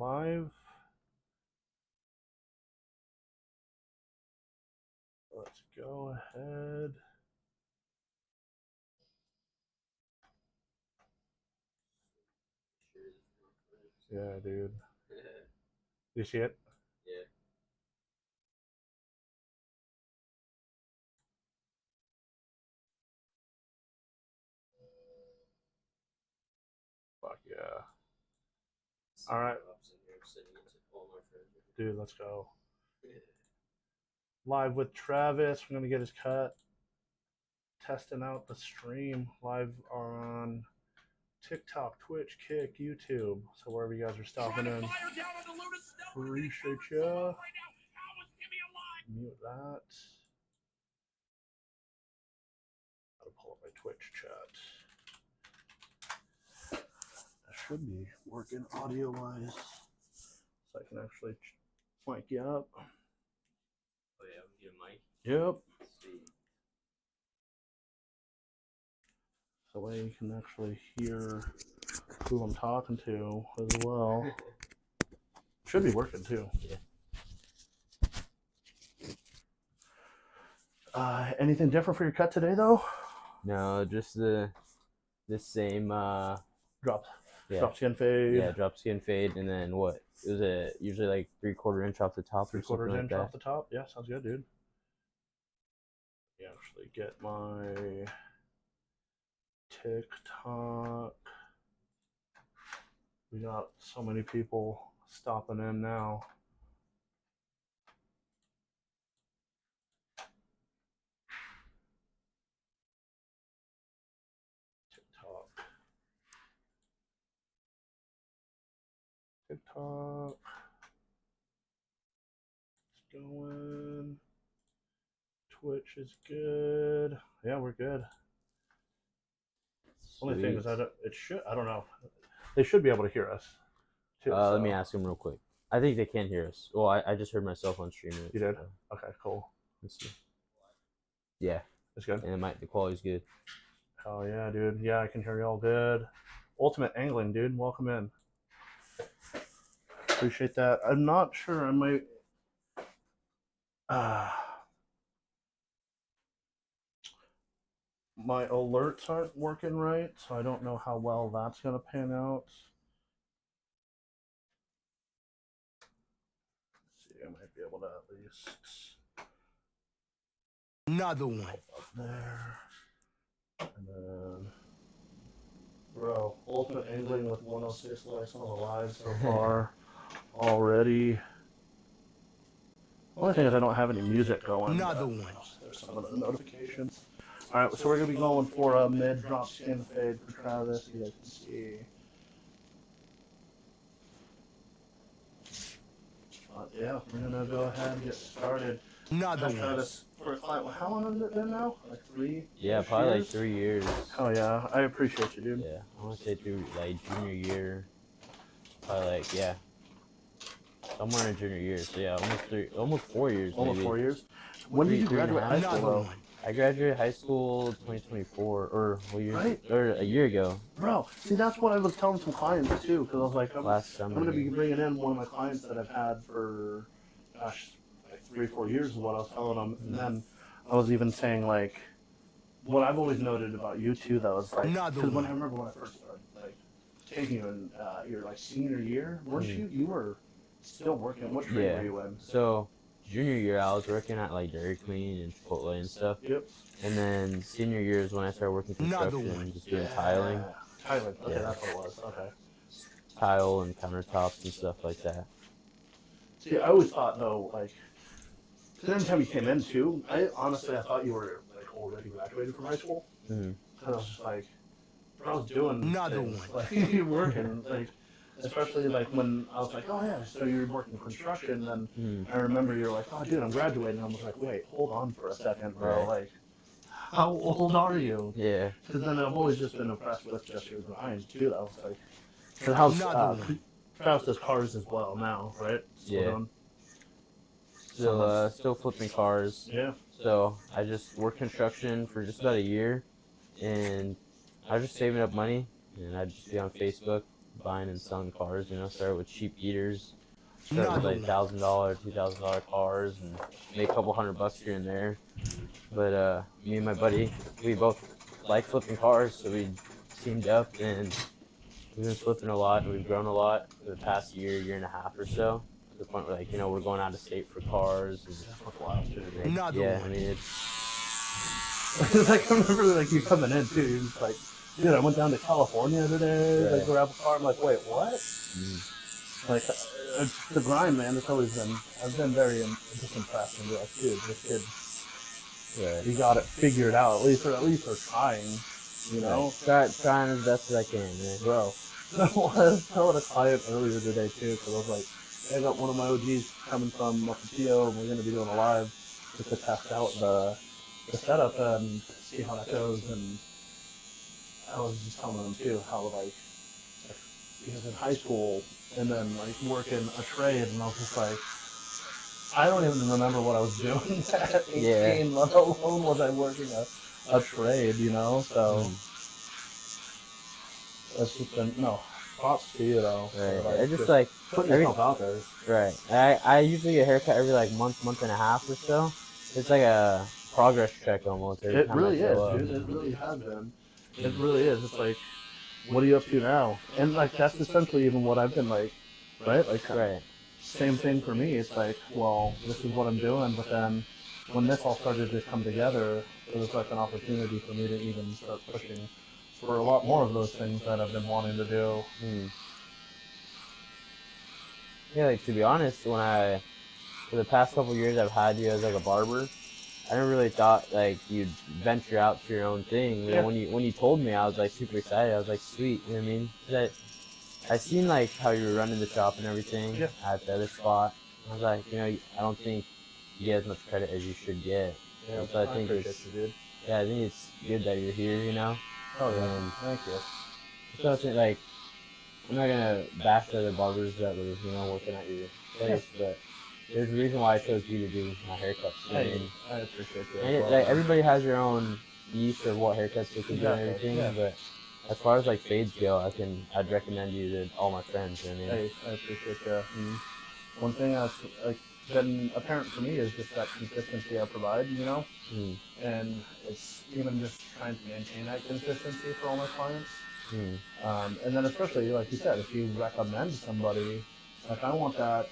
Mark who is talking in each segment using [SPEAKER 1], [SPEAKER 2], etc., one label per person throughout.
[SPEAKER 1] live. Let's go ahead. Yeah, dude. You see it?
[SPEAKER 2] Yeah.
[SPEAKER 1] Fuck yeah. All right. Dude, let's go. Live with Travis. We're going to get his cut. Testing out the stream live on TikTok, Twitch, Kick, YouTube. So wherever you guys are stopping in. Appreciate ya. Mute that. Gotta pull up my Twitch chat. That should be working audio wise. So I can actually mic you up.
[SPEAKER 2] Oh yeah, we get a mic.
[SPEAKER 1] Yep.
[SPEAKER 2] Sweet.
[SPEAKER 1] So that way you can actually hear who I'm talking to as well. Should be working too.
[SPEAKER 2] Yeah.
[SPEAKER 1] Anything different for your cut today though?
[SPEAKER 2] No, just the same
[SPEAKER 1] Drop
[SPEAKER 2] yeah.
[SPEAKER 1] skin fade.
[SPEAKER 2] Yeah, drop skin fade, and then what? It was usually like 3/4 inch off the top.
[SPEAKER 1] 3/4 inch
[SPEAKER 2] like
[SPEAKER 1] off the top. Yeah, sounds good, dude. Yeah, actually get my TikTok. We got so many people stopping in now. TikTok. It's going. Twitch is good. Yeah, we're good. Only thing is, I don't know. They should be able to hear us.
[SPEAKER 2] Too, so. Let me ask them real quick. I think they can hear us. Well, I just heard myself on stream.
[SPEAKER 1] You did? Okay, cool.
[SPEAKER 2] Let's see. Yeah.
[SPEAKER 1] It's good.
[SPEAKER 2] And the quality's good.
[SPEAKER 1] Oh yeah, dude. Yeah, I can hear you all good. Ultimate Angling, dude. Welcome in. Appreciate that. I'm not sure. I might. My alerts aren't working right, so I don't know how well that's going to pan out. Let's see, I might be able to at least.
[SPEAKER 3] Another one.
[SPEAKER 1] Up there. And then. Bro, Ultimate Angling with 106 likes on the live so far already. Only thing is I don't have any music going.
[SPEAKER 3] Another one.
[SPEAKER 1] There's some of the notifications. Alright, so we're going to be going for a mid-drop skin fade for Travis. You guys can see. Yeah, we're going to go ahead and get started.
[SPEAKER 3] Another one.
[SPEAKER 1] Travis, for a client, how long has it been now? Like 3?
[SPEAKER 2] Yeah, probably like 3 years.
[SPEAKER 1] Oh yeah, I appreciate you, dude.
[SPEAKER 2] Yeah, I want to say through like junior year. Probably like, yeah. Somewhere in junior year. So yeah, almost 4 years.
[SPEAKER 1] Almost
[SPEAKER 2] maybe.
[SPEAKER 1] 4 years. When did you graduate high school though?
[SPEAKER 2] I graduated high school 2024, or what year?
[SPEAKER 1] Right.
[SPEAKER 2] Or a year ago.
[SPEAKER 1] Bro, see, that's what I was telling some clients too, because I was like,
[SPEAKER 2] Last summer.
[SPEAKER 1] I'm going to be bringing in one of my clients that I've had for, gosh, like 3 or 4 years is what I was telling them. And then I was even saying, like, what I've always noted about you too, that was like, because when I remember when I first started, like, taking you in your, like, senior year, weren't you? You were still working. What trade were you in?
[SPEAKER 2] So, junior year, I was working at like Dairy Queen and Chipotle and stuff.
[SPEAKER 1] Yep.
[SPEAKER 2] And then senior year is when I started working construction, just doing tiling.
[SPEAKER 1] Tiling. Okay, that's what it was. Okay.
[SPEAKER 2] Tile and countertops and stuff like that.
[SPEAKER 1] See, I always thought though, like, every time you came in too, I thought you were like already graduated from high school.
[SPEAKER 2] Mm-hmm.
[SPEAKER 1] Cause I was just like, I was doing
[SPEAKER 3] another
[SPEAKER 1] things,
[SPEAKER 3] one,
[SPEAKER 1] like you're working, like. Especially like when I was like, oh yeah, so you're working construction, and I remember you're like, oh dude, I'm graduating. I was like, wait, hold on for a second, bro.
[SPEAKER 2] Right.
[SPEAKER 1] Like, how old are you?
[SPEAKER 2] Yeah.
[SPEAKER 1] Because then I've always just been impressed with just your grind too. That was like, cause how's Travis does cars as well now, right?
[SPEAKER 2] Still still flipping cars.
[SPEAKER 1] Yeah.
[SPEAKER 2] So I just worked construction for just about a year, and I was just saving up money, and I'd just be on Facebook. buying and selling cars. You know, started with cheap heaters, started with like $1,000, $2,000 cars, and made a couple $100 here and there. But me and my buddy, we both like flipping cars, so we teamed up and we've been flipping a lot, and we've grown a lot for the past year and a half or so. To the point where, like, you know, we're going out of state for cars. And,
[SPEAKER 1] That's wild, dude.
[SPEAKER 2] yeah, I mean, it's
[SPEAKER 1] Like, I remember like you coming in too. You're just like, dude, I went down to California today.
[SPEAKER 2] Right.
[SPEAKER 1] Like, grab a car. I'm like, wait, what? Like, it's the grind, man. It's always been. I've been very just impressed and be like, dude, this kid,
[SPEAKER 2] right.
[SPEAKER 1] he got it figured out. At least they're trying. You know,
[SPEAKER 2] Trying as best as I can, man.
[SPEAKER 1] bro. I was telling a client earlier today too, because I was like, hey, I got one of my OGs coming from Mapatio, and we're gonna be doing a live just to test out the setup and see how that goes. And I was just telling them too how like he was in high school and then like working a trade, and I was just like, I don't even remember what I was doing at 18, let alone was I working a trade, you know. So that's just been props to you though.
[SPEAKER 2] Right.
[SPEAKER 1] Like,
[SPEAKER 2] I just like
[SPEAKER 1] putting yourself out there.
[SPEAKER 2] Right. I usually get a haircut every like month and a half or so. It's like a progress check almost.
[SPEAKER 1] It really is, dude. It really has been. It really is. It's like, what are you up to now? And like that's essentially even what I've been like, right? Like,
[SPEAKER 2] right.
[SPEAKER 1] Same thing for me. It's like, well, this is what I'm doing. But then when this all started to come together, it was like an opportunity for me to even start pushing for a lot more of those things that I've been wanting to do.
[SPEAKER 2] Yeah, like to be honest, for the past couple years I've had you as like a barber, I never really thought like you'd venture out to your own thing. You know, when you told me, I was like super excited. I was like, sweet, you know what I mean? 'Cause I seen like how you were running the shop and everything at the other spot. I was like, you know, I don't think you get as much credit as you should get.
[SPEAKER 1] Yeah,
[SPEAKER 2] so I think I think it's good that you're here, you know.
[SPEAKER 1] Oh yeah, thank you.
[SPEAKER 2] So I think like I'm not gonna bash the other barbers that were, you know, working at your place, but there's a reason why I chose you to do my haircuts.
[SPEAKER 1] Hey, I appreciate that.
[SPEAKER 2] And like, everybody has their own niche of what haircuts they can do and everything, but as far as like fades go, I'd recommend you to all my friends. You know what I mean?
[SPEAKER 1] Hey, I appreciate that. And one thing that's like been apparent for me is just that consistency I provide, you know, and it's even just trying to maintain that consistency for all my clients. And then especially like you said, if you recommend somebody, like I want that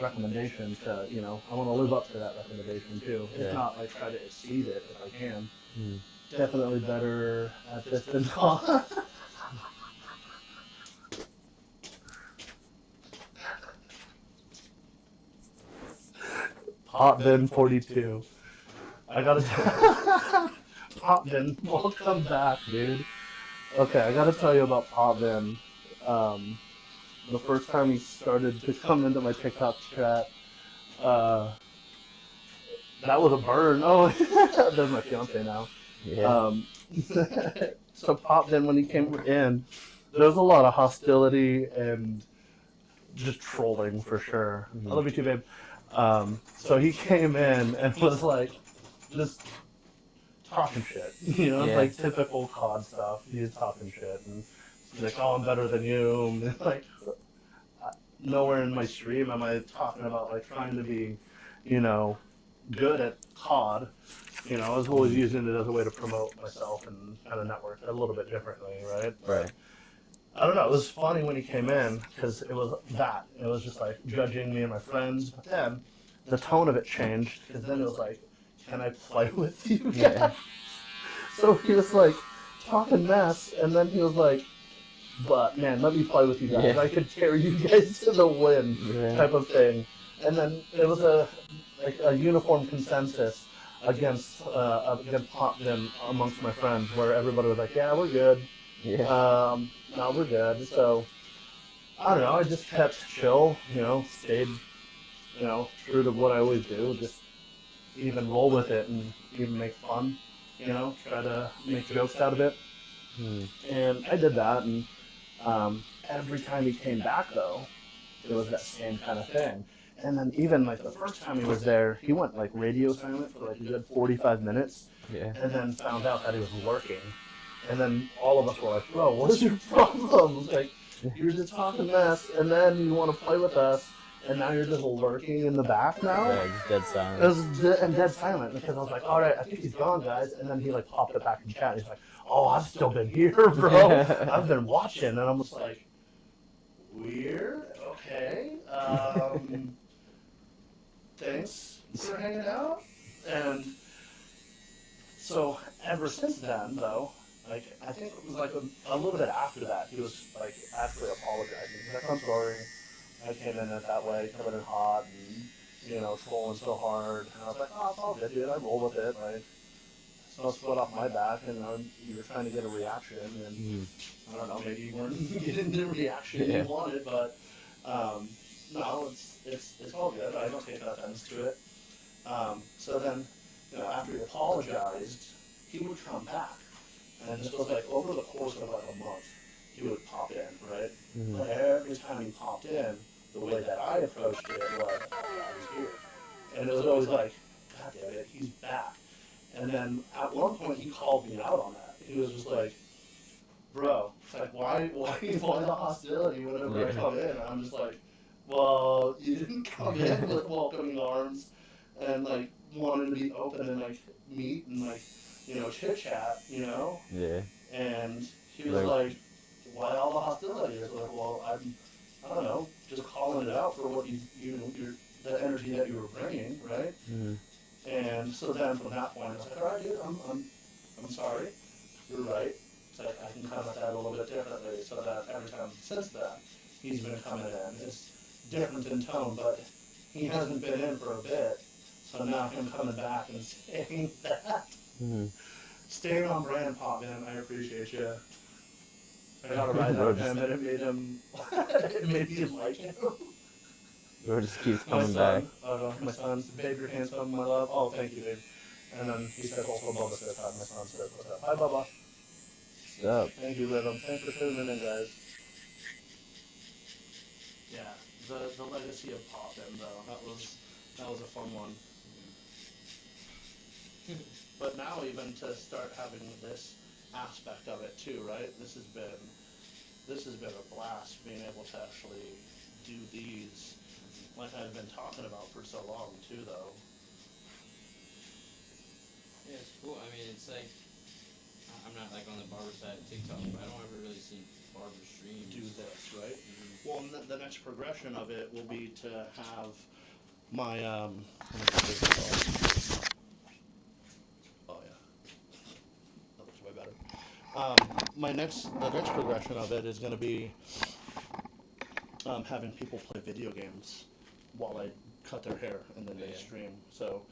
[SPEAKER 1] recommendation to, you know, I want to live up to that recommendation too. If not, like try to exceed it if I can. Definitely better at this than not. Pop Bin 42. I gotta Pop Bin, welcome back, dude. Okay, I gotta tell you about Pop Bin. The first time he started to come into my TikTok chat, that was a burn. Oh, there's my fiance now.
[SPEAKER 2] Yeah.
[SPEAKER 1] So Pop Bin, when he came in, there was a lot of hostility and just trolling for sure. I love you too, babe. So he came in and was like, just talking shit, you know, like typical COD stuff. He was talking shit, and he's like, "Oh, I'm better than you." And like, nowhere in my stream am I talking about like trying to be, you know, good at COD. You know, I was always using it as a way to promote myself and kind of network a little bit differently, right?
[SPEAKER 2] Right.
[SPEAKER 1] I don't know. It was funny when he came in because it was that. It was just like judging me and my friends. But then the tone of it changed because then it was like, "Can I play with you?"
[SPEAKER 2] Yeah.
[SPEAKER 1] So he was like talking mess, and then he was like, "But man, let me play with you guys. I could carry you guys to the win," type of thing. And then it was a uniform consensus against Pop Bin amongst my friends, where everybody was like, "Yeah, we're good."
[SPEAKER 2] Yeah.
[SPEAKER 1] No, we're good. So, I don't know, I just kept chill, you know, stayed, you know, true to what I always do, just even roll with it and even make fun, you know, try to make jokes out of it. And I did that, and every time he came back, though, it was that same kind of thing. And then even, like, the first time he was there, he went, like, radio silent for, like, a good 45 minutes, and then found out that he was lurking. And then all of us were like, "Bro, what is your problem?" Like, you're just talking mess, and then you want to play with us, and now you're just lurking in the back now.
[SPEAKER 2] Yeah, just dead
[SPEAKER 1] It
[SPEAKER 2] silent.
[SPEAKER 1] was dead silent because I was like, all right, I think he's gone, guys. And then he like popped it back in chat. And he's like, oh, I've still been here, bro. I've been watching, and I'm just like, weird. Okay. Thanks for hanging out. And so ever since then, though, like I think it was like a little bit after that, he was like actually apologizing. He's like, I'm sorry, I came in it that way, coming in hot and trolling so hard. And I was like, oh, it's all good, dude. I roll with it. Like, it's no sweat off my back, and you were trying to get a reaction, and I don't know, maybe you weren't getting the reaction you wanted, but no, it's all good. I don't take offense to it. So then, after he apologized, he would come back. And this was like over the course of like a month, he would pop in, right? But every time he popped in, the way that I approached it was, I was here. And it was always like, God damn it, he's back. And then at one point he called me out on that. He was just like, bro, it's like, why the hostility whenever I come in? And I'm just like, well, you didn't come in with welcoming arms and like wanted to be open and like meet and like chit chat,
[SPEAKER 2] Yeah.
[SPEAKER 1] And he was like, why all the hostility? I was like, well, I don't know, just calling it out for what the energy that you were bringing, right? And so then from that point, I was like, all right, dude, I'm sorry, you're right. So I can come at that a little bit differently, so that every time since then, he's been coming in. It's different in tone, but he hasn't been in for a bit. So now him coming back and saying that. Staying on brand, Pop, man. I appreciate you. I got a rise out of him, and it made me like him.
[SPEAKER 2] Bro just keeps coming back.
[SPEAKER 1] My son, babe, you're handsome, my love. Oh, thank you, babe. And then he said also Bubba says hi. My son says what's up. Hi, Bubba.
[SPEAKER 2] What's up?
[SPEAKER 1] Thank you, Rhythm. Thanks for tuning in, guys. Yeah, the legacy of Poppin, though, that was a fun one. But now even to start having this aspect of it too, right? This has been a blast being able to actually do these like I've been talking about for so long too, though.
[SPEAKER 3] Yeah, it's cool. I mean, it's like I'm not like on the barber side of TikTok, but I don't ever really see barbers stream
[SPEAKER 1] Do this, right? Well, and the next progression of it will be to have my let me get this off. Oh yeah, that looks way better. The next progression of it is going to be having people play video games while I cut their hair and then they stream. So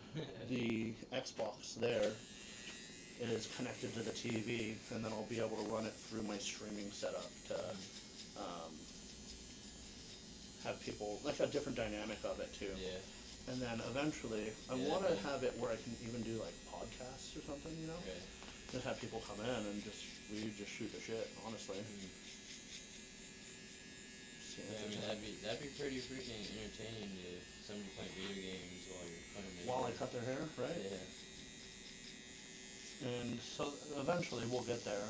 [SPEAKER 1] the Xbox there is connected to the TV, and then I'll be able to run it through my streaming setup to have people like a different dynamic of it too.
[SPEAKER 3] Yeah.
[SPEAKER 1] And then eventually, I want to have it where I can even do like podcasts or something,
[SPEAKER 3] Okay.
[SPEAKER 1] Just have people come in and we just shoot the shit, honestly.
[SPEAKER 3] Yeah, I mean that'd be pretty freaking entertaining to somebody playing video games while you're cutting their
[SPEAKER 1] While I
[SPEAKER 3] hair.
[SPEAKER 1] cut their hair, right?
[SPEAKER 3] Yeah.
[SPEAKER 1] And so eventually we'll get there.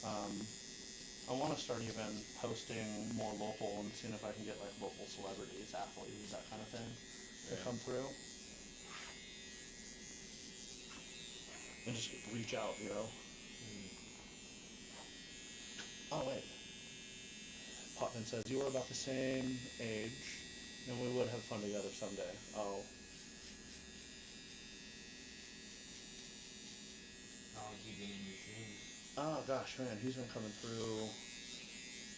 [SPEAKER 1] I want to start even posting more local and seeing if I can get like local celebrities, athletes, that kind of thing to come through. And just reach out, Oh, wait. Potman says, you were about the same age, and we would have fun together someday. Oh.
[SPEAKER 3] How long has he been in your streams?
[SPEAKER 1] Oh, gosh, man, he's been coming through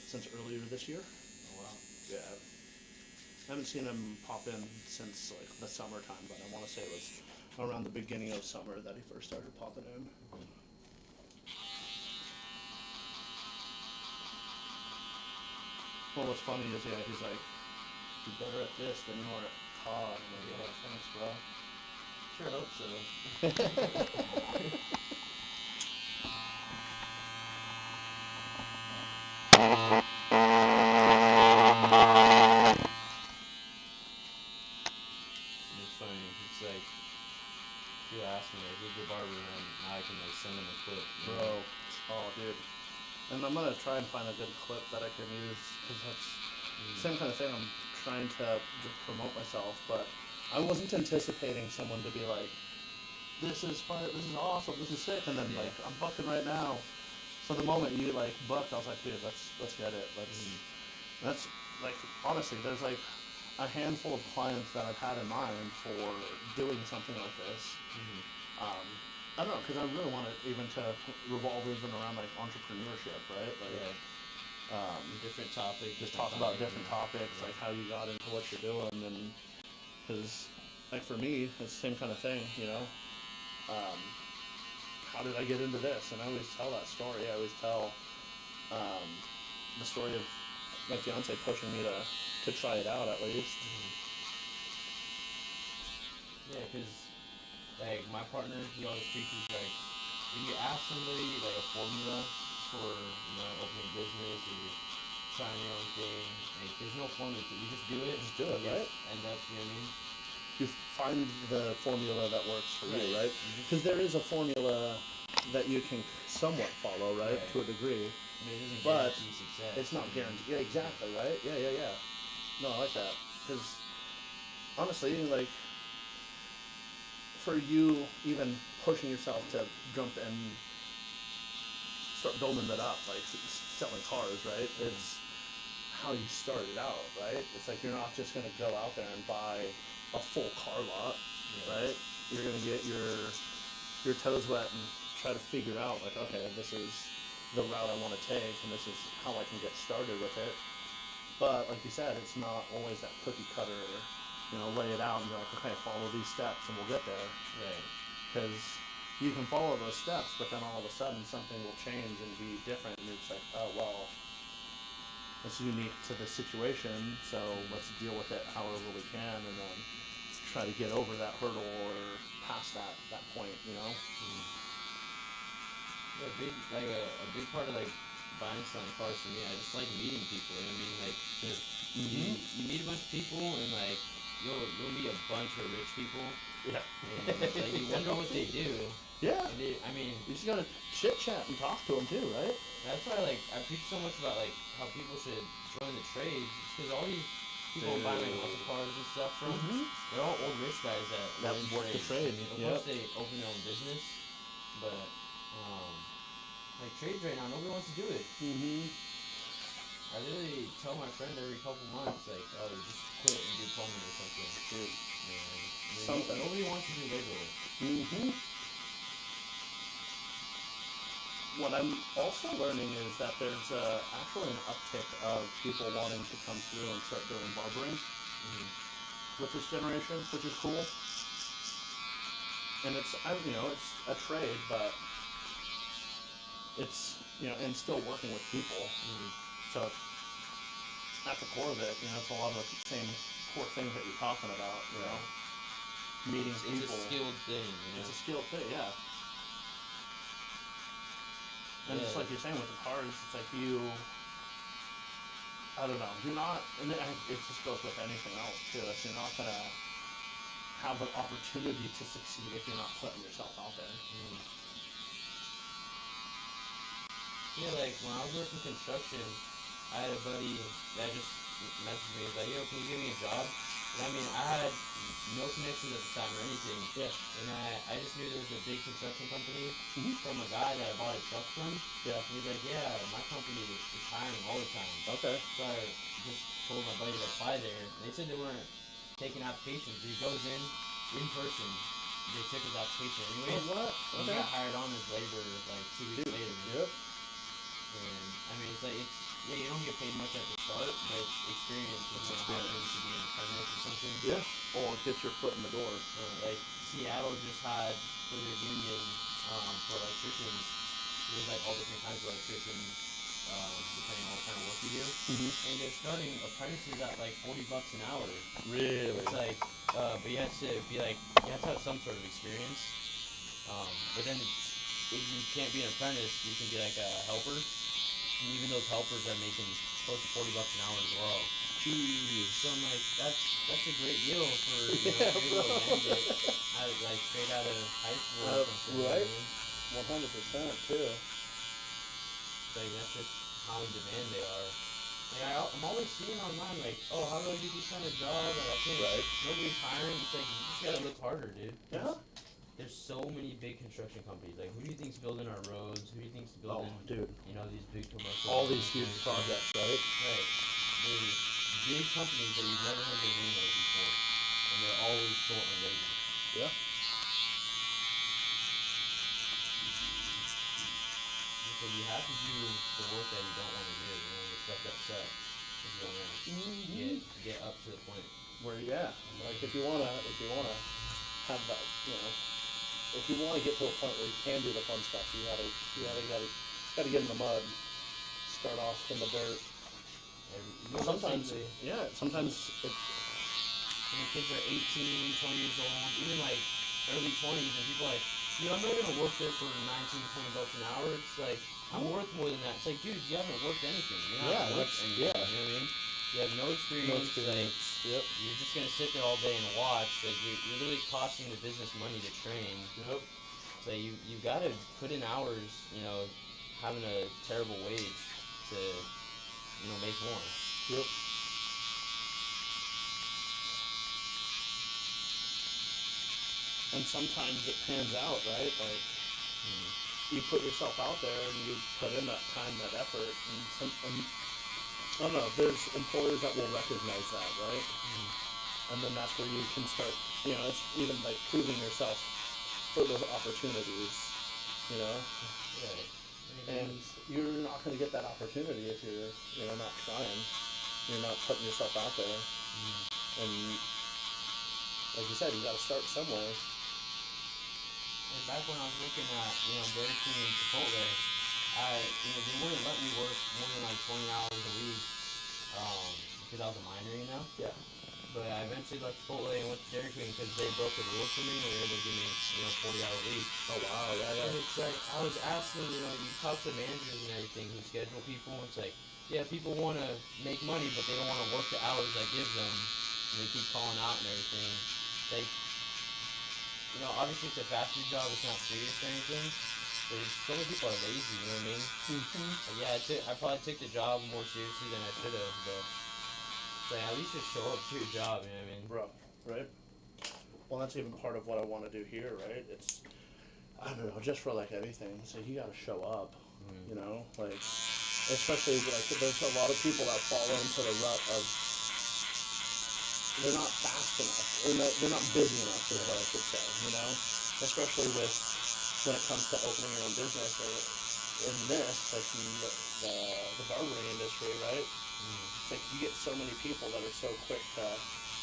[SPEAKER 1] since earlier this year.
[SPEAKER 3] Oh, wow.
[SPEAKER 1] Yeah. I haven't seen him pop in since, like, the summertime, but I want to say it was around the beginning of summer that he first started popping in. Well, what's funny is, he's like, you're better at this than you are at COD. And I'm like, thanks, bro.
[SPEAKER 3] Sure hope so. It's funny. It's like you ask me like who's your barber, and now I can like send them a clip.
[SPEAKER 1] Bro, oh dude, And I'm gonna try and find a good clip that I can use because that's same kind of thing. I'm trying to just promote myself, but I wasn't anticipating someone to be like, "This is fun. This is awesome. This is sick," and then like, "I'm booking right now." So the moment you like booked, I was like, "Dude, let's get it. That's like honestly, there's like a handful of clients that I've had in mind for doing something like this. I don't know, because I really want it even to revolve even around like entrepreneurship, right? Like,
[SPEAKER 3] Different topics.
[SPEAKER 1] just talk about different topics, like how you got into what you're doing, and because like for me, it's the same kind of thing, you know. How did I get into this? And I always tell that story. I always tell the story of my fiance pushing me to try it out at least.
[SPEAKER 3] Yeah, because like my partner, he always preaches like if you ask somebody like a formula for opening a business or trying your own thing, like there's no formula to it. You just do it.
[SPEAKER 1] Just do it, right?
[SPEAKER 3] End up, you know what I mean?
[SPEAKER 1] You find the formula that works for you, right? Because there is a formula that you can somewhat follow, right, to a degree.
[SPEAKER 3] But it doesn't guarantee success.
[SPEAKER 1] It's not guaranteed. Yeah, exactly, right? Yeah. No, I like that. Because honestly, like, for you even pushing yourself to jump and start building that up, like selling cars, right? It's how you started out, right? It's like you're not just going to go out there and buy a full car lot, right? You're going to get your toes wet and try to figure out, like, okay, this is the route I want to take, and this is how I can get started with it. But like you said, it's not always that cookie cutter, lay it out and be like, okay, follow these steps and we'll get there.
[SPEAKER 3] Right.
[SPEAKER 1] Because you can follow those steps, but then all of a sudden something will change and be different, and it's like, oh, well, it's unique to the situation, so let's deal with it however we can, and then try to get over that hurdle or past that point,
[SPEAKER 3] Yeah, a big part of like buying and selling cars for me, I just like meeting people. You know what I mean? Like, you meet a bunch of people and like you'll meet a bunch of rich people.
[SPEAKER 1] Yeah.
[SPEAKER 3] And like you wonder what they do.
[SPEAKER 1] Yeah.
[SPEAKER 3] And I mean,
[SPEAKER 1] you just gotta chit chat and talk to them too, right?
[SPEAKER 3] That's why I preach so much about like how people should join the trades, because all these people buy like muscle cars and stuff from, they're all old rich guys that
[SPEAKER 1] work the trade.
[SPEAKER 3] I mean, of course they open their own business, but like trades right now, nobody wants to do it. I literally tell my friend every couple months, like, oh, just quit and do plumbing or something.
[SPEAKER 1] Dude.
[SPEAKER 3] Something. Nobody wants to do labor work.
[SPEAKER 1] What I'm also learning is that there's actually an uptick of people wanting to come through and start doing barbering with this generation, which is cool. And it's a trade, but it's and still working with people. So at the core of it, it's a lot of the same core things that you're talking about. Meeting people.
[SPEAKER 3] It's a skilled thing.
[SPEAKER 1] It's a skilled thing, yeah. And just like you're saying with the cars, it's like I don't know, you're not, and it just goes with anything else too. You're not going to have an opportunity to succeed if you're not putting yourself out there.
[SPEAKER 3] Yeah, like when I was working construction, I had a buddy that just messaged me. He's like, yo, can you give me a job? And I mean, I had no connections at the time or anything.
[SPEAKER 1] Yeah.
[SPEAKER 3] And I just knew there was a big construction company from a guy that I bought a truck from.
[SPEAKER 1] Yeah.
[SPEAKER 3] And he's like, yeah, my company is hiring all the time.
[SPEAKER 1] Okay.
[SPEAKER 3] So I just told my buddy to apply there. And they said they weren't taking applications. He goes in person. They took his application anyway.
[SPEAKER 1] Oh, what?
[SPEAKER 3] And he got hired on as labor like 2 weeks later.
[SPEAKER 1] Yep.
[SPEAKER 3] And I mean, you don't get paid much at the start, but it's experience. It's experience to be an apprentice or something.
[SPEAKER 1] Yeah. Or get your foot in the door.
[SPEAKER 3] Like Seattle just had for their union for electricians. There's like all different kinds of electricians, depending on what kind of work you do. And they're starting apprentices at like $40 an hour.
[SPEAKER 1] Really?
[SPEAKER 3] It's like, but you have to have some sort of experience. But then if you can't be an apprentice, you can be like a helper. And even those helpers are making close to $40 an hour as well.
[SPEAKER 1] Jeez.
[SPEAKER 3] So I'm like, that's a great deal for maybe a bandit like straight out of high school or something.
[SPEAKER 1] Right. 100% too.
[SPEAKER 3] Like that's just how in demand they are. Like I'm always seeing online like, oh, how do I get this kind of job? Like I can't.
[SPEAKER 1] Right.
[SPEAKER 3] Nobody's hiring. It's like you just gotta look harder, dude.
[SPEAKER 1] Yeah.
[SPEAKER 3] There's so many big construction companies. Like who do you think's building our roads? Who do you think's
[SPEAKER 1] Oh,
[SPEAKER 3] building?
[SPEAKER 1] dude.
[SPEAKER 3] You know these big commercial.
[SPEAKER 1] All these huge projects, right?
[SPEAKER 3] Right. There's big companies that you've never heard their name of before, and they're always short on labor.
[SPEAKER 1] Yeah.
[SPEAKER 3] So you have to do the work that you don't want to do, you know, the stuff that sucks. If you want to get up to the point.
[SPEAKER 1] Where like if you wanna have that, if you wanna get to a point where you can do the fun stuff, you gotta get in the mud, start off in the dirt. Sometimes it,
[SPEAKER 3] when kids are 18, 20 years old, even like early 20s, and people are like, I'm not gonna work there for 19, 20 bucks an hour. It's like, I'm worth more than that. It's like, dude, you haven't worked anything. You haven't worked anything. You know what I mean? You have no experience. Like,
[SPEAKER 1] Yep.
[SPEAKER 3] you're just gonna sit there all day and watch. Like, you're literally costing the business money to train.
[SPEAKER 1] Yep.
[SPEAKER 3] So you gotta put in hours. Having a terrible wage to make more.
[SPEAKER 1] Yep. And sometimes it pans out, right? Like you put yourself out there and you put in that time, that effort, and I don't know. There's employers that will recognize that, right? And then that's where you can start. It's even like proving yourself for those opportunities.
[SPEAKER 3] Right.
[SPEAKER 1] And you're not going to get that opportunity if you're not trying. You're not putting yourself out there. And like you said, you got to start somewhere.
[SPEAKER 3] And back when I was looking at, Dairy Queen and Chipotle, they wouldn't let me work more than like 20 hours a week, because I was a minor,
[SPEAKER 1] Yeah.
[SPEAKER 3] But I eventually left Chipotle and went to Dairy Queen because they broke the rules for me and they were able to give me, 40-hour weeks.
[SPEAKER 1] Oh wow, yeah.
[SPEAKER 3] And it's like, I was asking, you talk to managers and everything who schedule people, and it's like, yeah, people want to make money, but they don't want to work the hours I give them. And they keep calling out and everything. Like, obviously it's a fast food job, it's not serious or anything. But so many people are lazy, you know what I mean? Like, yeah, I probably took the job more seriously than I should have, but like, at least just show up to your job, you know what I mean?
[SPEAKER 1] Bro, right? Well, that's even part of what I want to do here, right? It's, I don't know, just for like anything. So you got to show up, like, especially like there's a lot of people that fall into the rut of they're not fast enough, or they're not busy enough, is what I should say, especially when it comes to opening your own business, or in this, like the barbering industry, right? Like you get so many people that are so quick to,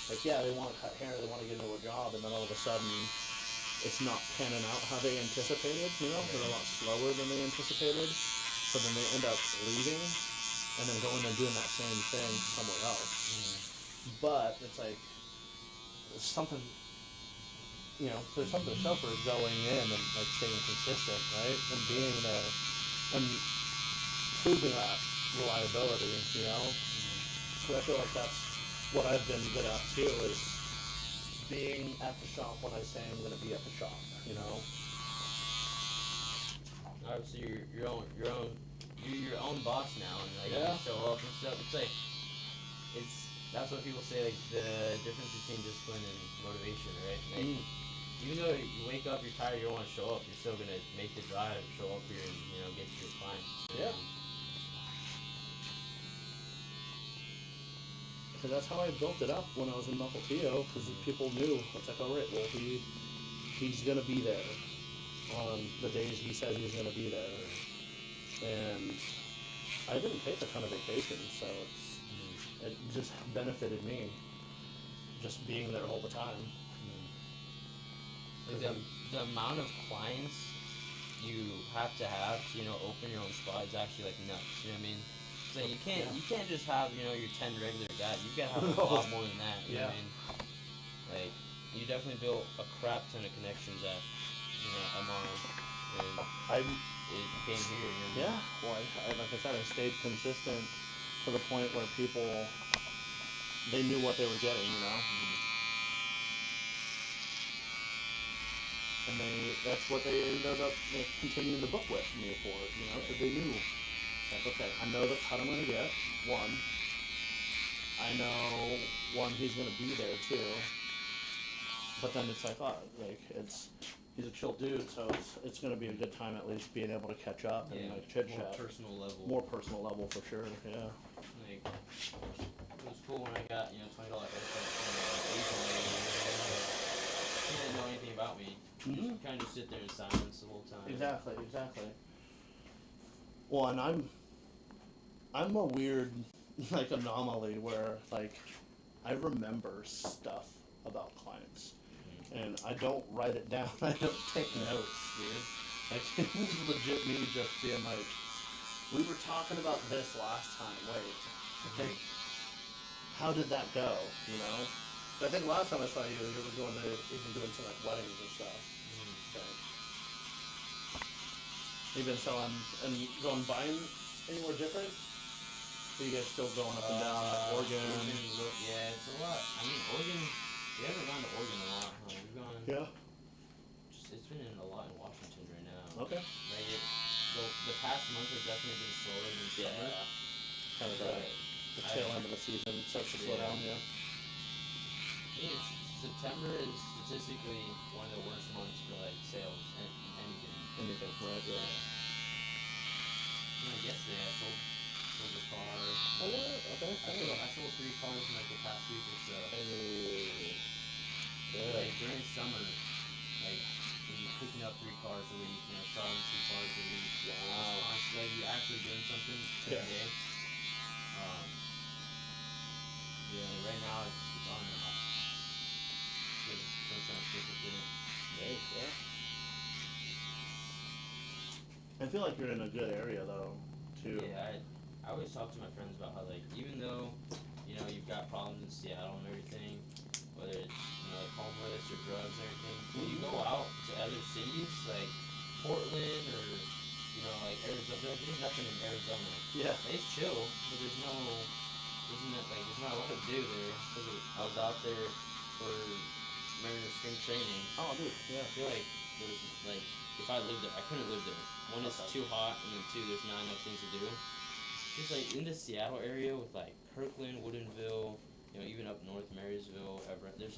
[SPEAKER 1] like, they want to cut hair, they want to get into a job, and then all of a sudden it's not panning out how they anticipated, they're a lot slower than they anticipated, so then they end up leaving and then going and doing that same thing somewhere else. But it's like there's something to show for going in and like staying consistent, right? And being there and proving that reliability, Because I feel like that's what I've been good at too, is being at the shop when I say I'm going to be at the shop,
[SPEAKER 3] Obviously, you're your own boss now, and like
[SPEAKER 1] Yeah.
[SPEAKER 3] you show up and stuff. It's like that's what people say, like the difference between discipline and motivation, right? Like, even though you wake up, you're tired, you don't want to show up, you're still gonna make the drive, show up here, and get to your clients.
[SPEAKER 1] Yeah. Because that's how I built it up when I was in Mapletillo, because people knew, it's like, all right, well, he's gonna be there on the days he said he was gonna be there, and I didn't take a ton of vacation, so it just benefited me, just being there all the time.
[SPEAKER 3] Like the amount of clients you have to open your own spot is actually like nuts. You know what I mean? So you can't just have your 10 regular guys. You gotta have a lot more than that. You know what I mean? Like, you definitely built a crap ton of connections at Amaro, and it came here.
[SPEAKER 1] Yeah. Well, like I said, I stayed consistent to the point where people, they knew what they were getting, And that's what they ended up continuing to book with me for, because they knew Like, okay, I know the cut I'm gonna get. One, I know he's gonna be there too. But then it's like, oh, like he's a chill dude, so it's gonna be a good time at least being able to catch up and like chit
[SPEAKER 3] more
[SPEAKER 1] chat.
[SPEAKER 3] personal level.
[SPEAKER 1] More personal level for sure. Yeah.
[SPEAKER 3] Like it was cool when I got $20 haircut from an Asian lady. She didn't know anything about me. She just kind of just sit there in silence the whole time.
[SPEAKER 1] Exactly. Well, and I'm a weird like anomaly where like I remember stuff about clients. And I don't write it down. I don't take notes, dude. Like, it was legit me just being like, we were talking about this last time. Wait, okay, how did that go? You know? I think last time I saw you, you were going to even doing some like weddings and stuff. Okay. You've been selling and going buying anywhere different? Are you guys still going up and down like Oregon?
[SPEAKER 3] Yeah, it's a lot. I mean, Oregon. We haven't gone to Oregon a lot, huh? We've gone.
[SPEAKER 1] Yeah.
[SPEAKER 3] It's been a lot in Washington right now.
[SPEAKER 1] Okay.
[SPEAKER 3] Like the past month has definitely been slower than summer.
[SPEAKER 1] Kind of the tail end of the season starts to slow down. Yeah.
[SPEAKER 3] September is statistically one of the worst months for like sales and anything.
[SPEAKER 1] Anything, right? Yeah.
[SPEAKER 3] Like yesterday, I sold a car.
[SPEAKER 1] Oh, yeah. Okay.
[SPEAKER 3] I sold 3 cars in like the past week or so.
[SPEAKER 1] Hey. Good.
[SPEAKER 3] Like during summer, like when you're picking up 3 cars a week, selling 2 cars a week.
[SPEAKER 1] Wow.
[SPEAKER 3] Like you're actually doing something every day. Yeah. Right now it's on and off. Still trying to stick with it.
[SPEAKER 1] Great. Yeah. I feel like you're in a good area though, too.
[SPEAKER 3] Yeah, I always talk to my friends about how like even though you've got problems in Seattle and everything, whether it's like homeless or drugs or anything, when you go out to other cities like Portland or like Arizona, there's nothing in Arizona.
[SPEAKER 1] Yeah.
[SPEAKER 3] It's chill, but there's not a lot to do there because I was out there for Mariners spring training.
[SPEAKER 1] Oh, dude. Yeah.
[SPEAKER 3] I feel like there's like if I lived there, I couldn't live there. One, it's too hot, and then two, there's not enough things to do. Just like in the Seattle area with like Kirkland, Woodinville, even up north, Marysville, Everett. There's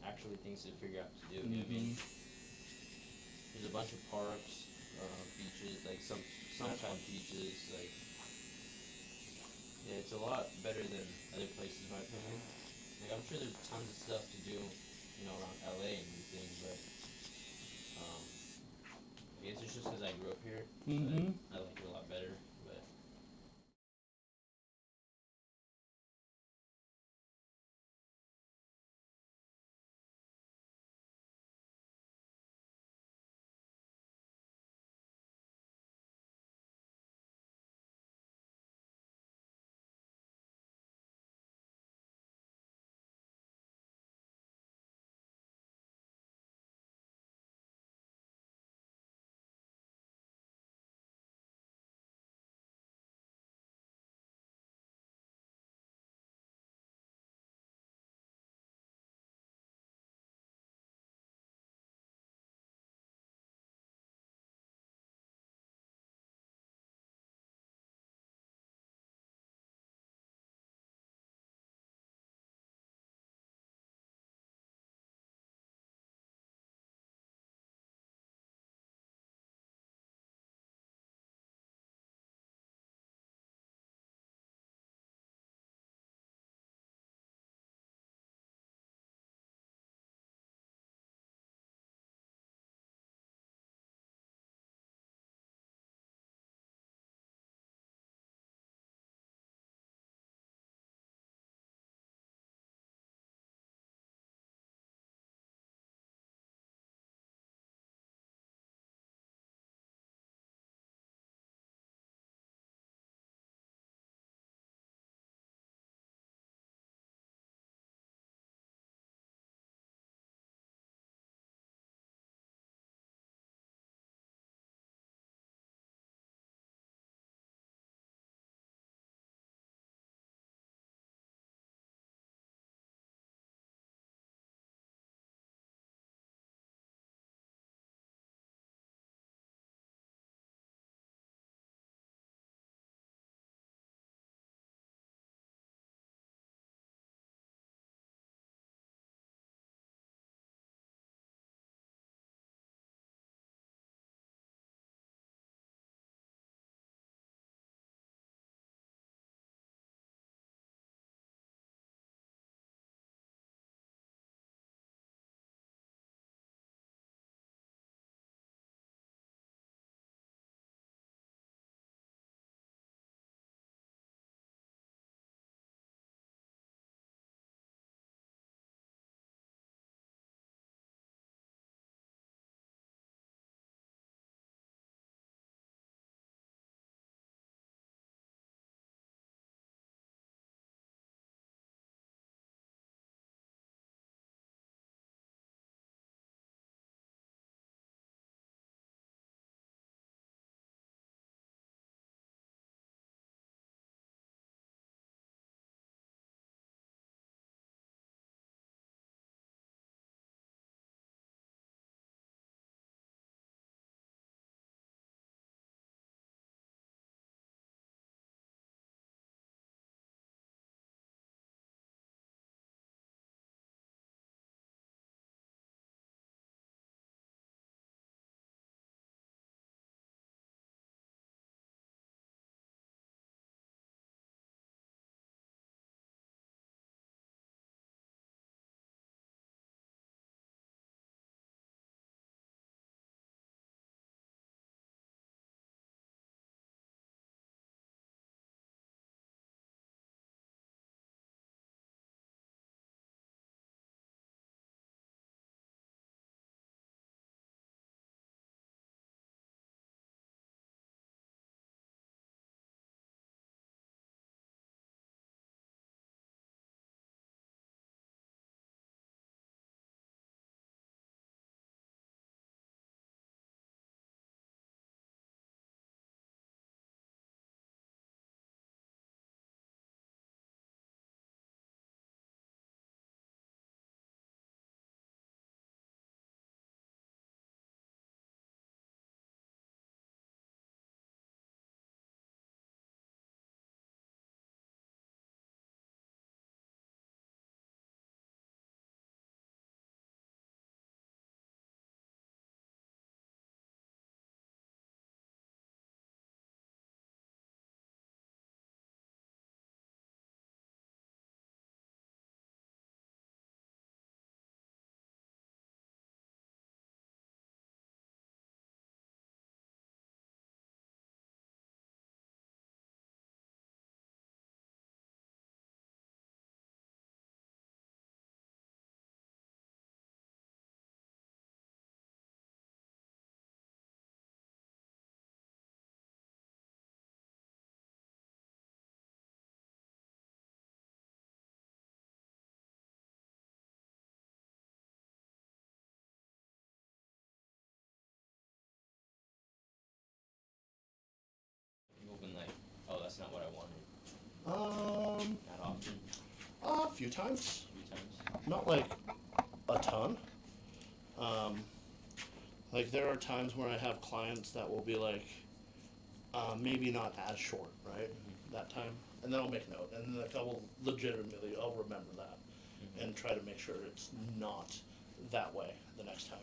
[SPEAKER 3] actually things to figure out to do. You know what I mean? There's a bunch of parks, beaches, like some kind of beaches. Like yeah, it's a lot better than other places in my opinion. Like I'm sure there's tons of stuff to do, around LA and everything, but I guess it's just because I grew up here. I like it a lot better. that's not what I wanted?
[SPEAKER 2] Not often.
[SPEAKER 1] A few times.
[SPEAKER 3] A few times.
[SPEAKER 1] Not like a ton. Um, like there are times where I have clients that will be like, maybe not as short, right? That time, and then I'll make note, and then like I will legitimately, I'll remember that, and try to make sure it's not that way the next time.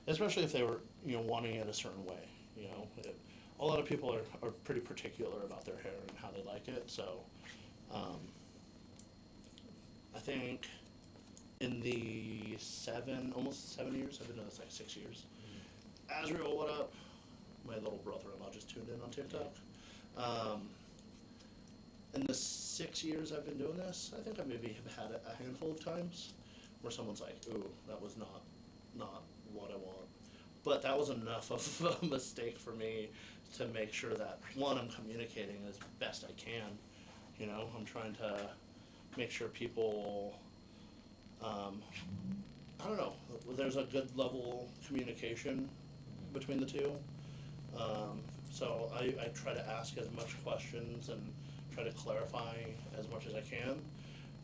[SPEAKER 1] Especially if they were, wanting it a certain way. A lot of people are pretty particular about their hair and how they like it. So, um, I think in the almost 7 years, I've been doing this like 6 years. Azrael, what up? My little brother-in-law just tuned in on TikTok. In the 6 years I've been doing this, I think I maybe have had it a handful of times where someone's like, "Ooh, that was not what I want." But that was enough of a mistake for me to make sure that one, I'm communicating as best I can. I'm trying to make sure people, I don't know, there's a good level communication between the two. So I try to ask as much questions and try to clarify as much as I can.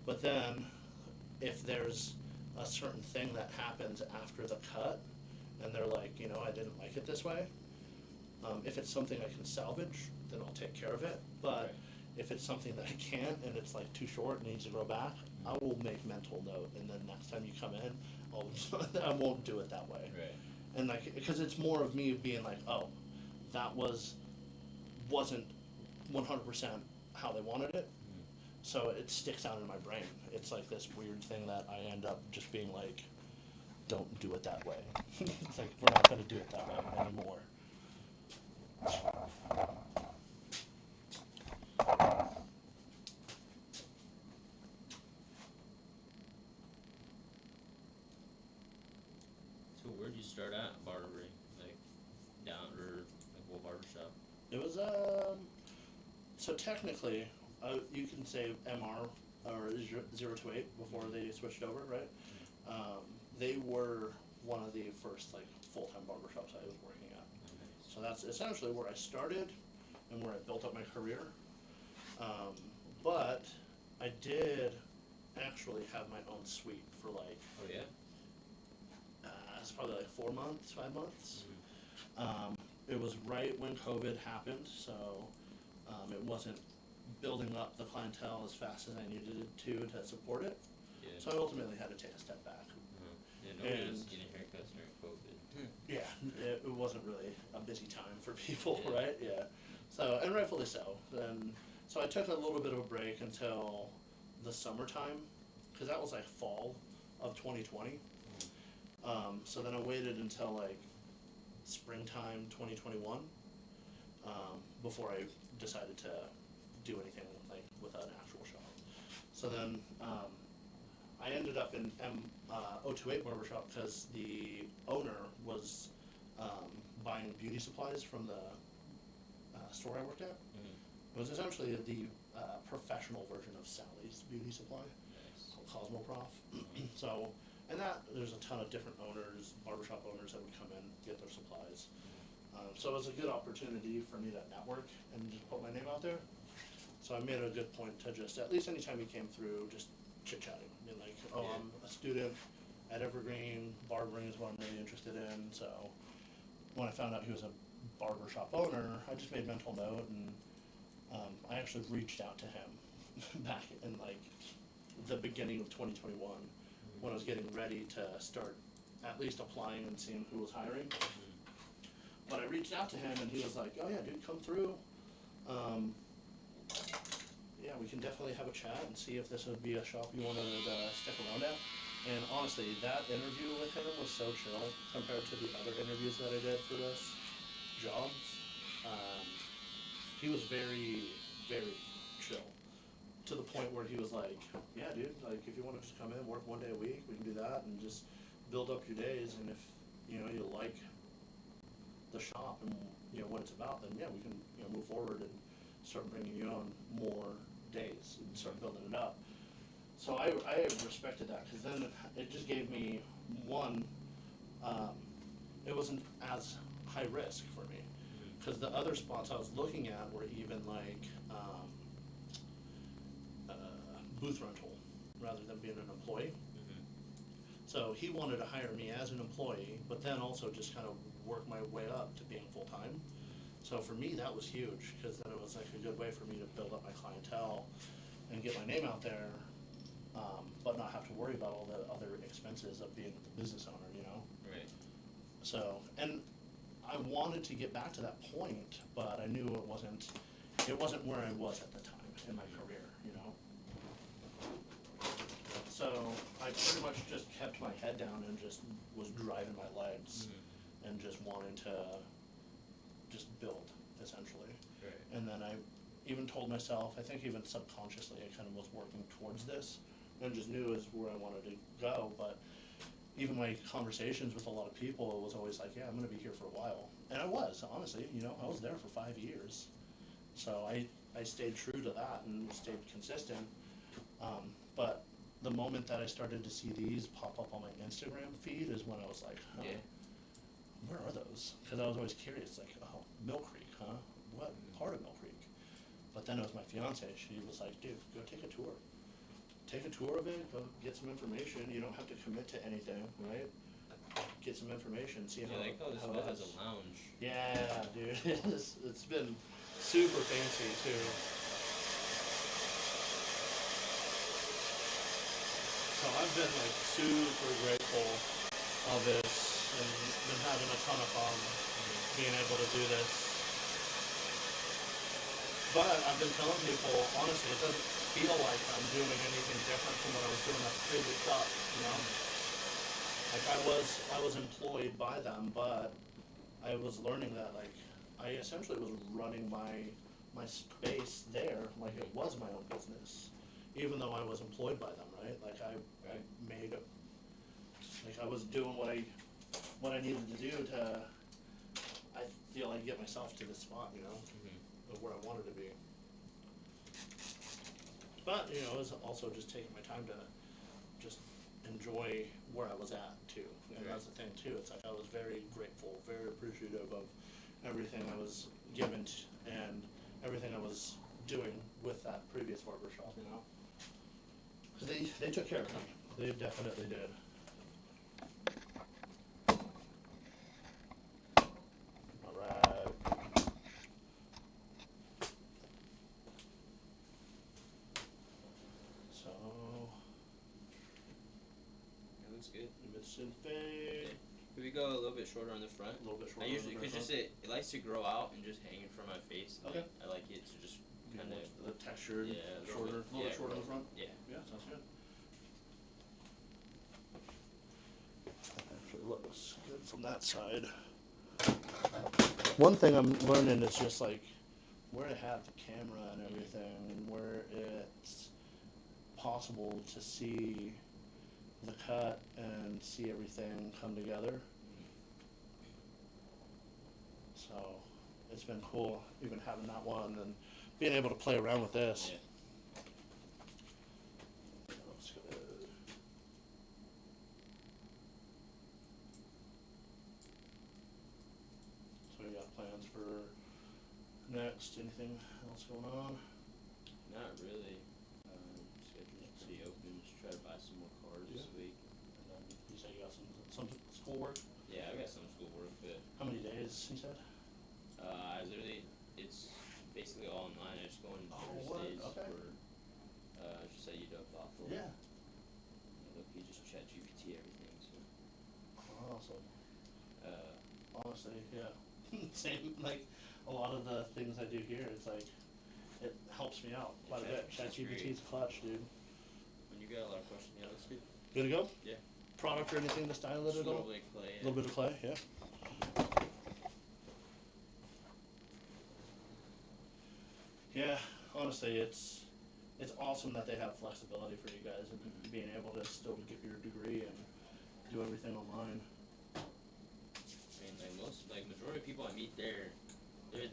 [SPEAKER 1] But then, if there's a certain thing that happens after the cut, and they're like, I didn't like it this way, if it's something I can salvage, then I'll take care of it. But if it's something that I can't and it's like too short and needs to grow back, I will make mental note, and then next time you come in, I won't do it that way.
[SPEAKER 3] Right.
[SPEAKER 1] And like, because it's more of me being like, oh, that wasn't 100% how they wanted it, so it sticks out in my brain. It's like this weird thing that I end up just being like, don't do it that way. It's like, we're not going to do it that way anymore.
[SPEAKER 3] So where'd you start at barbering? Like down or like what barbershop?
[SPEAKER 1] It was so technically, you can say MR or 0 to 8 before they switched over, right? They were one of the first like full-time barbershops I was working at. So that's essentially where I started and where I built up my career. But I did actually have my own suite for like,
[SPEAKER 3] Oh yeah.
[SPEAKER 1] it's probably like 4 months, 5 months. It was right when COVID happened, so it wasn't building up the clientele as fast as I needed it to support it.
[SPEAKER 3] Yeah.
[SPEAKER 1] So I ultimately had to take a step back.
[SPEAKER 3] Yeah, nobody was getting haircuts during COVID.
[SPEAKER 1] Yeah, it wasn't really a busy time for people, right? Yeah. So, and rightfully so. So I took a little bit of a break until the summertime, because that was like fall of 2020. So then I waited until like springtime 2021 before I decided to do anything like with an actual shop. So then I ended up in 028 barbershop because the owner was buying beauty supplies from the store I worked at. It was essentially the professional version of Sally's Beauty Supply, called Cosmoprof. So, and there's a ton of different owners, barbershop owners that would come in, get their supplies. So it was a good opportunity for me to network and just put my name out there. So I made it a good point to just, at least anytime he came through, just chit-chatting. Being like, oh, I'm a student at Evergreen, barbering is what I'm really interested in. So when I found out he was a barbershop owner, I just made mental note, and I actually reached out to him back in like the beginning of 2021 when I was getting ready to start at least applying and seeing who was hiring. But I reached out to him and he was like, oh yeah, dude, come through. Yeah, we can definitely have a chat and see if this would be a shop you wanted to stick around at. And honestly, that interview with him was so chill compared to the other interviews that I did for this job. He was very, very chill, to the point where he was like, yeah, dude, like if you want to just come in, work 1 day a week, we can do that and just build up your days. And if you like the shop and what it's about, then yeah, we can move forward and start bringing you on more days and start building it up. So I respected that, because then it just gave me one, it wasn't as high risk for me, because the other spots I was looking at were even like uh, booth rental rather than being an employee. So he wanted to hire me as an employee, but then also just kind of work my way up to being full time. So for me, that was huge because then it was like a good way for me to build up my clientele and get my name out there, but not have to worry about all the other expenses of being the business owner, you know?
[SPEAKER 3] Right.
[SPEAKER 1] So, and I wanted to get back to that point, but I knew it wasn't where I was at the time in my career, you know? So I pretty much just kept my head down and just was driving my legs and just wanting to just build, essentially.
[SPEAKER 3] Right.
[SPEAKER 1] And then I even told myself, I think even subconsciously, I kind of was working towards this and just knew is where I wanted to go. But even my conversations with a lot of people, it was always like, yeah, I'm going to be here for a while. And I was, honestly, you know, I was there for 5 years. So I stayed true to that and stayed consistent. But the moment that I started to see these pop up on my Instagram feed is when I was like, huh, where are those? Because I was always curious, like, oh, Mill Creek, huh? What part of Mill Creek? But then it was my fiance. She was like, dude, go take a tour. Take a tour of it, go get some information. You don't have to commit to anything, right? Get some information, see how
[SPEAKER 3] like how this
[SPEAKER 1] it
[SPEAKER 3] has
[SPEAKER 1] is.
[SPEAKER 3] a lounge.
[SPEAKER 1] Yeah, dude, it's been super fancy too. So I've been like super grateful of this and been having a ton of fun being able to do this. But I've been telling people, honestly, it doesn't feel like I'm doing anything different from what I was doing at the previous shop, you know? Like I was employed by them, but I was learning that like I essentially was running my space there like it was my own business, even though I was employed by them, right? Like I made it, like I was doing what I needed to do to, I feel like, get myself to this spot, you know, of where I wanted to be. But you know, it was also just taking my time to just enjoy where I was at too. And that's the thing too. It's like I was very grateful, very appreciative of everything I was given and everything I was doing with that previous barbershop, you know. 'Cause they took care of me. They definitely did. All right. So
[SPEAKER 3] That looks good.
[SPEAKER 1] mist and fade.
[SPEAKER 3] Could we go a little bit shorter on the front?
[SPEAKER 1] A little bit shorter.
[SPEAKER 3] I usually, cause just it likes to grow out and just hang in front of my face.
[SPEAKER 1] Okay.
[SPEAKER 3] I like it to just kind of
[SPEAKER 1] the textured, shorter, a little bit shorter in the front.
[SPEAKER 3] Yeah.
[SPEAKER 1] Yeah, sounds good. Actually looks good from that side. One thing I'm learning is just like where to have the camera and everything, and where it's possible to see the cut and see everything come together. So it's been cool even having that one and being able to play around with this.
[SPEAKER 3] Yeah.
[SPEAKER 1] Looks good. So you got plans for next? Anything else going on?
[SPEAKER 3] Not really. Schedule's pretty open. Just try to buy some more cars this week.
[SPEAKER 1] And then you said you got some schoolwork?
[SPEAKER 3] Yeah, I got some schoolwork, but
[SPEAKER 1] How many days, he said?
[SPEAKER 3] it's basically all online. I just go on
[SPEAKER 1] what?
[SPEAKER 3] Thursdays
[SPEAKER 1] Okay.
[SPEAKER 3] for just at UW Bothell.
[SPEAKER 1] Yeah.
[SPEAKER 3] Look, you just chat GPT everything. So.
[SPEAKER 1] Awesome. Honestly, yeah. Same, like a lot of the things I do here, it's like it helps me out quite a bit. ChatGPT's clutch, dude.
[SPEAKER 3] When you got a lot of questions, yeah, looks good.
[SPEAKER 1] Good to go?
[SPEAKER 3] Yeah.
[SPEAKER 1] Product or anything to style it
[SPEAKER 3] Just
[SPEAKER 1] at
[SPEAKER 3] a
[SPEAKER 1] all?
[SPEAKER 3] little bit of clay.
[SPEAKER 1] A little bit of clay, yeah. Yeah, honestly, it's awesome that they have flexibility for you guys and being able to still get your degree and do everything online.
[SPEAKER 3] I mean, like majority of people I meet they're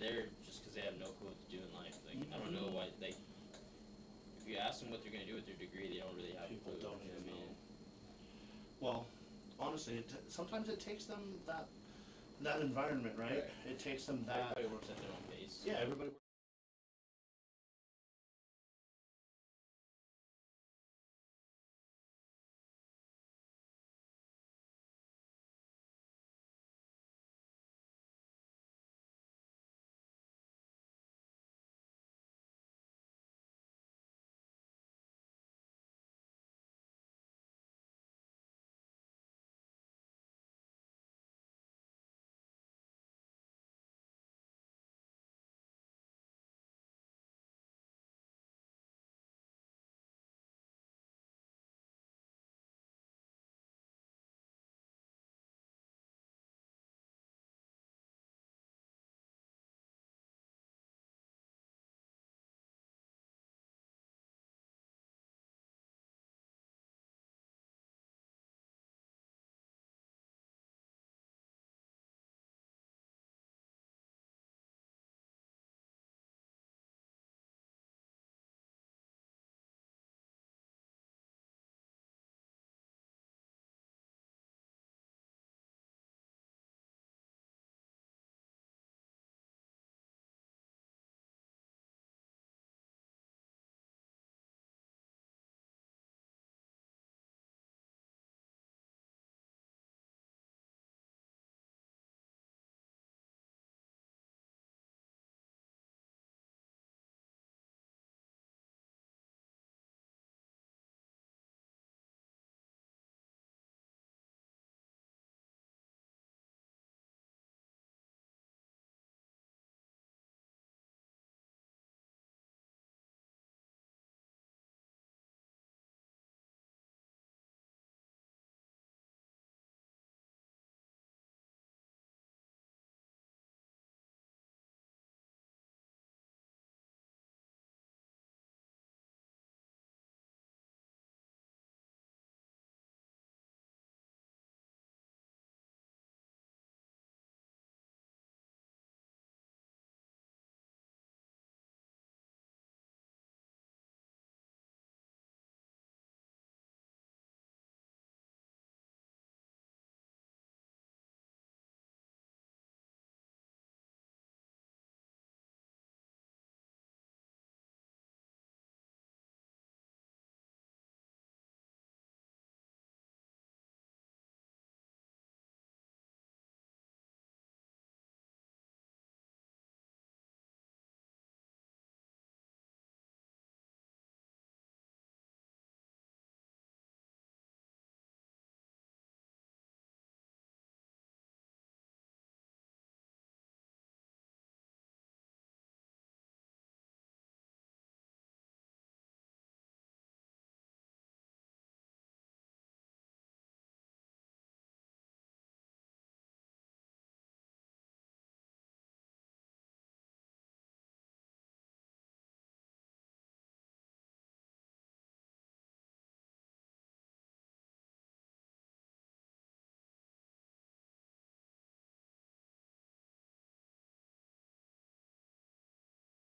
[SPEAKER 3] there just because they have no clue what to do in life. Like, I don't know why, like, if you ask them what they're going to do with their degree, they don't really have
[SPEAKER 1] People
[SPEAKER 3] a clue.
[SPEAKER 1] don't
[SPEAKER 3] You know
[SPEAKER 1] even
[SPEAKER 3] what I mean?
[SPEAKER 1] know. Well, honestly, sometimes it takes them that environment, right? It takes them that.
[SPEAKER 3] Everybody works at their own pace.
[SPEAKER 1] Yeah, everybody.